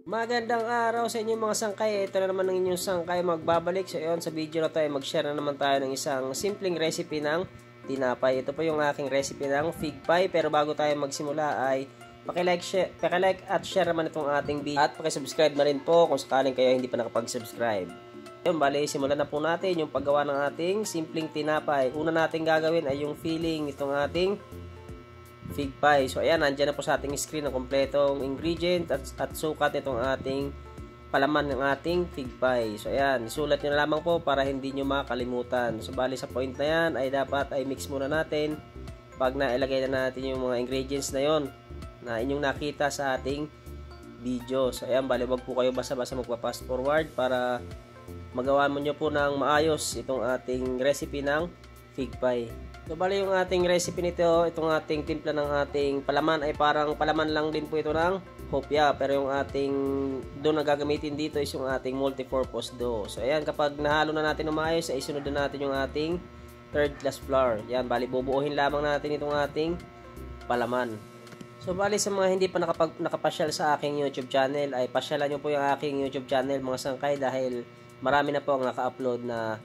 Magandang araw sa inyo mga sangkay. Ito na naman ang inyong sangkay magbabalik. So yun, sa video na tayo mag-share na naman tayo ng isang simpleng recipe ng tinapay. Ito po yung aking recipe ng fig pie. Pero bago tayo magsimula ay paki-like at share naman itong ating video. At paki-subscribe na rin po kung sakaling kayo hindi pa nakapag-subscribe. Yun, bali, simulan na po natin yung paggawa ng ating simpleng tinapay. Una natin gagawin ay yung filling itong ating fig pie. So ayan, nandiyan na po sa ating screen ang kompletong ingredient at sukat itong ating palaman ng ating fig pie. So ayan, isulat nyo na lamang po para hindi nyo makalimutan. So bali sa point na yan ay dapat ay mix muna natin pag nailagay na natin yung mga ingredients na yon na inyong nakita sa ating video. So ayan, bali wag po kayo basta-basta magpa-fast forward para magawa mo nyo po ng maayos itong ating recipe ng fig pie. So bali yung ating recipe nito, itong ating timpla ng ating palaman ay parang palaman lang din po ito ng hopya. Pero yung ating dough na gagamitin dito is yung ating multi-purpose dough. So ayan, kapag nahalo na natin ng maayos, ay isunod na natin yung ating third class flour. Yan, bali bubuuhin lamang natin itong ating palaman. So bali sa mga hindi pa nakapasyal sa aking YouTube channel, ay pasyalan nyo po yung aking YouTube channel mga sangkay dahil marami na po ang naka-upload na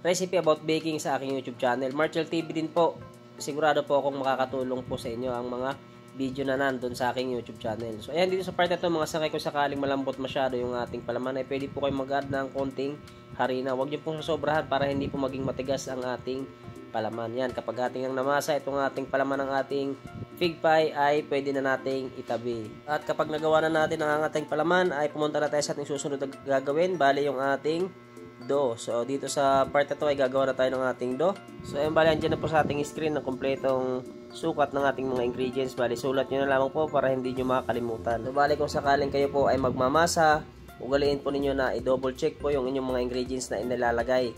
recipe about baking sa aking YouTube channel. Marchel TV din po. Sigurado po akong makakatulong po sa inyo ang mga video na nandun sa aking YouTube channel. So ayan, dito sa part na ito mga sangkay, kung sakaling malambot masyado yung ating palaman ay pwede po kayo mag-add ng konting harina. Huwag nyo pong sasobrahan para hindi po maging matigas ang ating palaman. Yan, kapag ating ang namasa itong ating palaman ng ating fig pie ay pwede na nating itabi. At kapag nagawa na natin ang ating palaman ay pumunta na tayo sa ating susunod na gagawin. Bali yung ating dough. So dito sa part na to ay gagawa na tayo ng ating dough. So ayun, bali andyan na po sa ating screen ng kompletong sukat ng ating mga ingredients. Bali sulat nyo na lamang po para hindi nyo makakalimutan. So bali kung sakaling kayo po ay magmamasa, ugaliin po ninyo na i-double check po yung inyong mga ingredients na inilalagay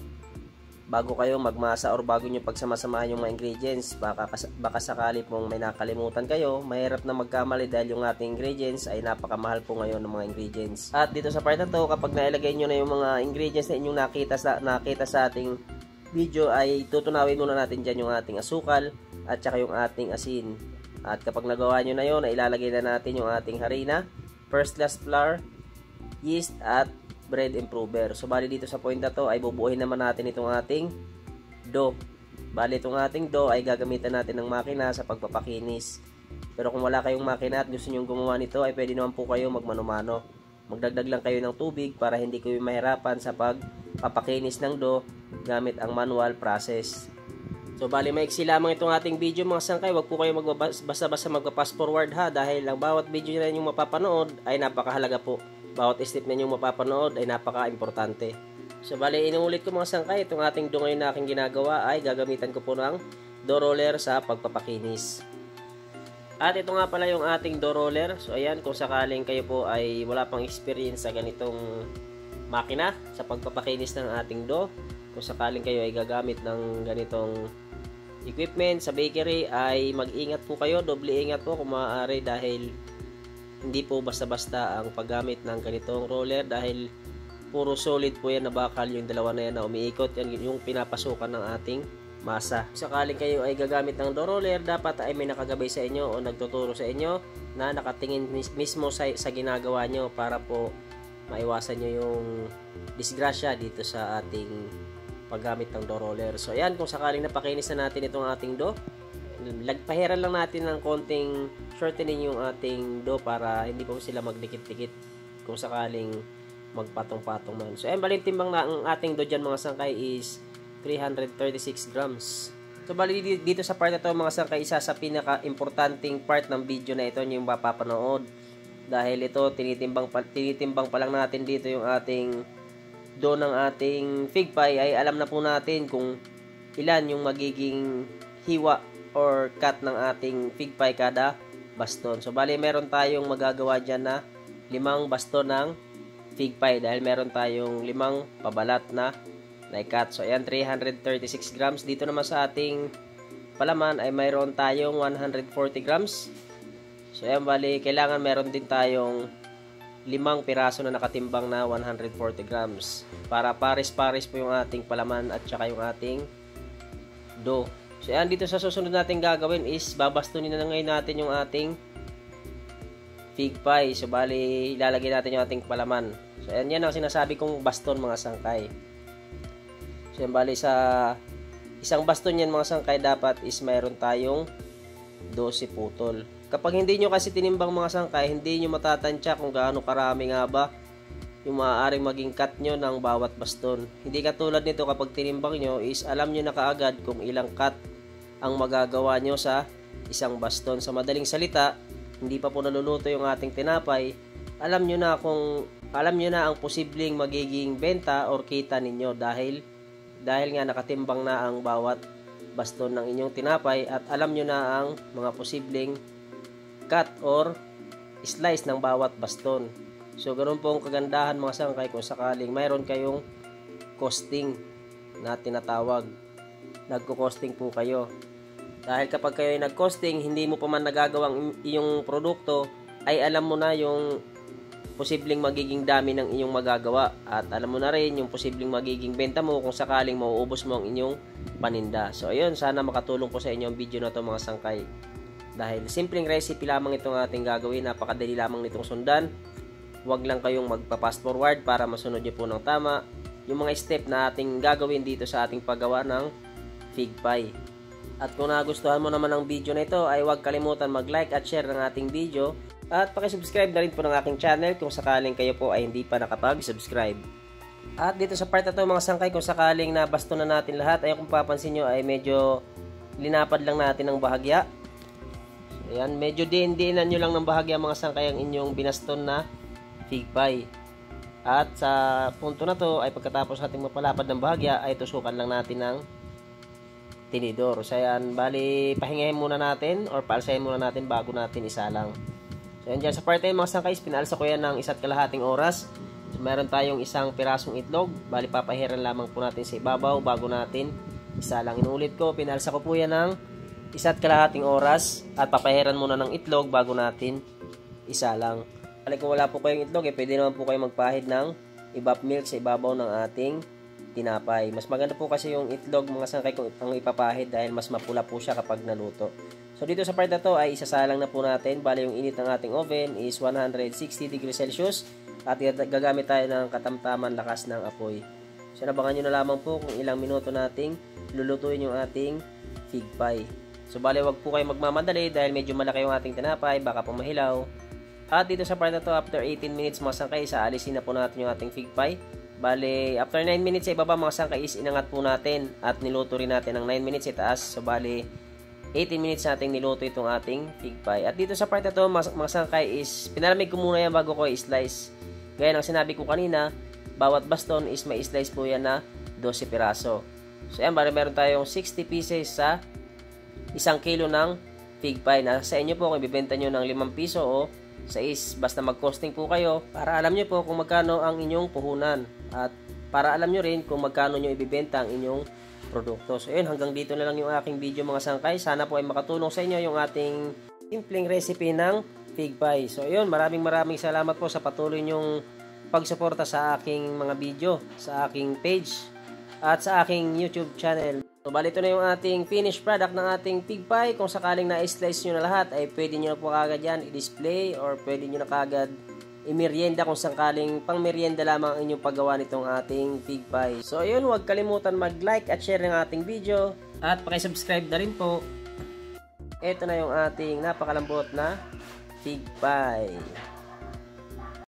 bago kayo magmasa or bago nyo pagsama-samahan yung mga ingredients. Baka sakali pong may nakalimutan kayo, mahirap na magkamali dahil yung ating ingredients ay napakamahal po ngayon ng mga ingredients. At dito sa part na to, kapag nailagay nyo na yung mga ingredients na inyong nakita sa ating video, ay tutunawin muna natin dyan yung ating asukal at saka yung ating asin. At kapag nagawa nyo na yun, ay ilalagay na natin yung ating harina, first class flour, yeast at bread improver. So bali dito sa point na to ay bubuuhin naman natin itong ating dough. Bali itong ating dough ay gagamitan natin ng makina sa pagpapakinis. Pero kung wala kayong makina at gusto niyo gumawa nito ay pwede naman po kayo magmano-mano. Magdagdag lang kayo ng tubig para hindi kayo mahirapan sa pagpapakinis ng dough gamit ang manual process. So bali maiksi lamang itong ating video mga sangkay. Wag po kayo basta-basta magpa-fast forward ha, dahil ang bawat video na inyong mapapanood ay napakahalaga po. Bawat step na inyong mapapanood ay napaka-importante. So bali inuulit ko mga sangkay, itong ating dough ngayon na aking ginagawa ay gagamitan ko po ng dough roller sa pagpapakinis. At ito nga pala yung ating dough roller. So ayan, kung sakaling kayo po ay wala pang experience sa ganitong makina sa pagpapakinis ng ating dough, kung sakaling kayo ay gagamit ng ganitong equipment sa bakery, ay mag-ingat po kayo, doble ingat po kung maaari, dahil hindi po basta-basta ang paggamit ng ganitong roller dahil puro solid po yan na bakal yung dalawa na yan na umiikot. Yan yung pinapasukan ng ating masa. Sakaling kayo ay gagamit ng dough roller, dapat ay may nakagabay sa inyo o nagtuturo sa inyo na nakatingin mismo sa ginagawa nyo para po maiwasan nyo yung disgrasya dito sa ating paggamit ng dough roller. So ayan, kung sakaling napakinis na natin itong ating dough, pahiran lang natin ng konting shortening yung ating dough para hindi po sila magdikit-dikit kung sakaling magpatong-patong man. So ayan, bali timbang na ang ating dough dyan mga sangkay is 336 grams. So bali dito sa part na to mga sangkay, isa sa pinaka-importanting part ng video na ito yung mapapanood, dahil ito tinitimbang pa lang natin dito yung ating dough ng ating fig pie, ay alam na po natin kung ilan yung magiging hiwa or cut ng ating fig pie kada baston. So bali meron tayong magagawa dyan na 5 baston ng fig pie dahil meron tayong 5 pabalat na cut. So ayan, 336 grams. Dito naman sa ating palaman ay mayroon tayong 140 grams. So ayan, bali kailangan meron din tayong 5 piraso na nakatimbang na 140 grams para pares-pares po yung ating palaman at saka yung ating dough. So yan, dito sa susunod natin gagawin is babastunin na ngayon natin yung ating fig pie. So bali ilalagay natin yung ating palaman. So yan ang sinasabi kong baston mga sangkay. So yan, bali sa isang baston yan mga sangkay dapat is mayroon tayong 12 putol. Kapag hindi nyo kasi tinimbang mga sangkay, hindi nyo matatansya kung gaano karami nga ba yung maaaring maging cut nyo ng bawat baston. Hindi katulad nito kapag tinimbang nyo is alam nyo na kaagad kung ilang cut ang magagawa nyo sa isang baston. Sa madaling salita, hindi pa po naluluto yung ating tinapay, alam nyo na ang posibleng magiging benta or kita ninyo dahil nga nakatimbang na ang bawat baston ng inyong tinapay at alam nyo na ang mga posibleng cut or slice ng bawat baston. So ganoon po ang kagandahan mga sangkay kung sakaling mayroon kayong costing na tinatawag. Nagko-costing po kayo. Dahil kapag kayo ay nag-costing, hindi mo pa man nagagawang iyong produkto, ay alam mo na yung posibleng magiging dami ng inyong magagawa. At alam mo na rin yung posibleng magiging benta mo kung sakaling mauubos mo ang inyong paninda. So ayun, sana makatulong po sa inyo ang video na to mga sangkay. Dahil simpleng recipe lamang itong ating gagawin, napakadali lamang nitong sundan. Huwag lang kayong magpa-fast forward para masunod nyo po ng tama yung mga step na ating gagawin dito sa ating paggawa ng fig pie. At kung nagustuhan mo naman ang video na ito ay huwag kalimutan mag-like at share ng ating video at pakisubscribe na rin po ng aking channel kung sakaling kayo po ay hindi pa nakapag-subscribe. At dito sa part na ito mga sangkay, kung sakaling nabaston na natin lahat ay kung papansin nyo ay medyo linapad lang natin ng bahagya. So, ayan, medyo diin-diinan nyo lang ng bahagya mga sangkay ang inyong binaston na fig pie. At sa punto na to ay pagkatapos natin mapalapad ng bahagya ay tusukan lang natin ng tinidor. So yan, bali pahingahin muna natin or paalsahin muna natin bago natin isalang. So yan, dyan sa part na mga sangkay, pinaalsa ko yan ng 1.5 oras. So meron tayong isang pirasong itlog, bali papahiran lamang po natin sa ibabaw bago natin isalang. Inuulit ko, pinaalsa ko po yan ng 1.5 oras at papahiran muna ng itlog bago natin isalang. Bali kung wala po kayong itlog, pwede naman po kayong magpahid ng evap milk sa ibabaw ng ating tinapay. Mas maganda po kasi yung itlog mga sangkay kung ang ipapahid dahil mas mapula po siya kapag naluto. So dito sa part na to ay isasalang na po natin. Bali yung init ng ating oven is 160 degrees Celsius at gagamit tayo ng katamtaman lakas ng apoy. So nabangan nyo na lamang po kung ilang minuto nating lulutuin yung ating fig pie. So bali wag po kayo magmamadali dahil medyo malaki yung ating tinapay, baka po mahilaw. At dito sa part na to, after 18 minutes mga sangkay, alisin na po natin yung ating fig pie. Bali, after 9 minutes sa ibaba mga sangkay is inangat po natin at niluto rin natin ng 9 minutes sa taas. So bali, 18 minutes nating niluto itong ating fig pie. At dito sa part na to mga sangkay is pinalamig ko muna yan bago ko i-slice. Gaya ng sinabi ko kanina, bawat baston is may slice po yan na 12 piraso. So yan, bali meron tayong 60 pieces sa 1 kilo ng fig pie. Nasa inyo po kung ibibenta nyo ng 5 piso o 6, basta mag-costing po kayo para alam nyo po kung magkano ang inyong puhunan at para alam nyo rin kung magkano nyo ibibenta ang inyong produkto. So yun, hanggang dito na lang yung aking video mga sangkay. Sana po ay makatulong sa inyo yung ating simpleng recipe ng fig pie. So yun, maraming salamat po sa patuloy nyong pagsuporta sa aking mga video, sa aking page at sa aking YouTube channel. So, bali ito na yung ating finished product ng ating fig pie. Kung sakaling na-slice nyo na lahat, ay pwede nyo na po kagad yan i-display or pwede nyo na kagad i-merienda kung sakaling pang merienda lamang ang inyong paggawa nitong ating fig pie. So, ayun, huwag kalimutan mag-like at share ng ating video at pakisubscribe na rin po. Ito na yung ating napakalambot na fig pie.